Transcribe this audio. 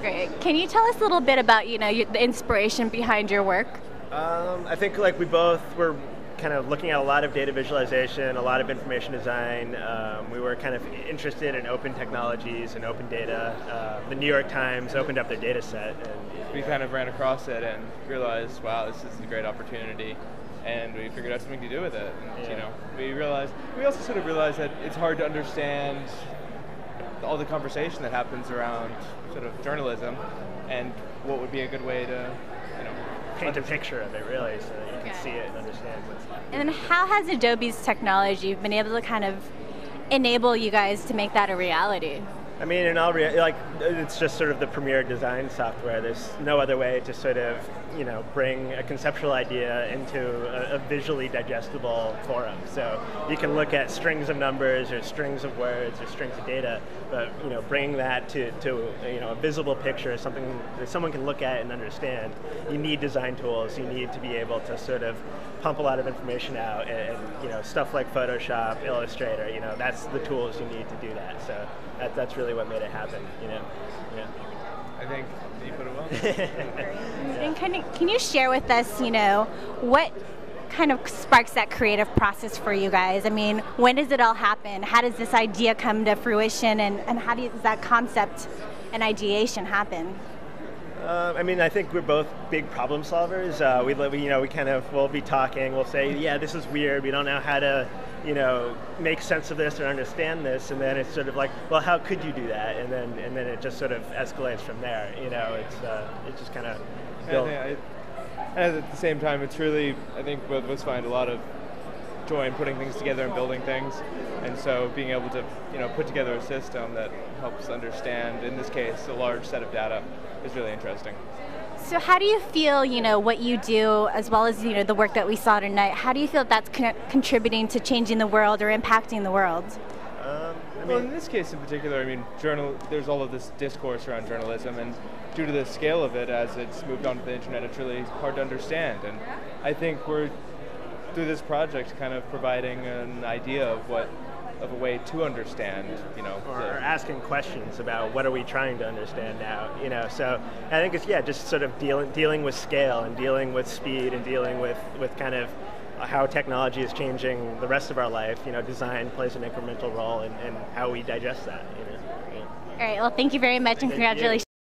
Great. Can you tell us a little bit about, the inspiration behind your work? I think like we both were kind of looking at a lot of data visualization, a lot of information design. We were kind of interested in open technologies and open data. The New York Times opened up their data set. And we kind of ran across it and realized, wow, this is a great opportunity. And we figured out something to do with it. And, we also sort of realized that it's hard to understand all the conversation that happens around sort of journalism, and what would be a good way to, paint a picture of it, really, so that you can see it and understand what's happening. And then how has Adobe's technology been able to kind of enable you guys to make that a reality? I mean, in all it's just sort of the premier design software. There's no other way to sort of, bring a conceptual idea into a visually digestible forum. So you can look at strings of numbers or strings of words or strings of data, but bringing that to a visible picture, something that someone can look at and understand. You need design tools. You need to be able to sort of pump a lot of information out, and stuff like Photoshop, Illustrator. That's the tools you need to do that. So that's really what made it happen. Yeah. I think you put it well. And can you share with us, what kind of sparks that creative process for you guys? I mean, when does it all happen? How does this idea come to fruition, and how does that concept and ideation happen? I think we're both big problem solvers. We'll be talking. We'll say, yeah, this is weird. We don't know how to, make sense of this or understand this. And then it's sort of like, well, how could you do that? And then it just sort of escalates from there. It's just kind of built. And at the same time, it's really, I think both of us find a lot of joy in putting things together and building things. And so being able to, put together a system that helps understand, in this case, a large set of data is really interesting. So how do you feel, what you do, as well as, the work that we saw tonight, how do you feel that's contributing to changing the world or impacting the world? Well, in this case in particular, there's all of this discourse around journalism, and due to the scale of it, as it's moved onto the internet, it's really hard to understand. And I think we're, through this project, kind of providing an idea of a way to understand, or asking questions about what are we trying to understand now, So I think it's just sort of dealing with scale and dealing with speed and dealing with kind of how technology is changing the rest of our life. Design plays an incremental role in how we digest that. All right. Well, thank you very much, and congratulations.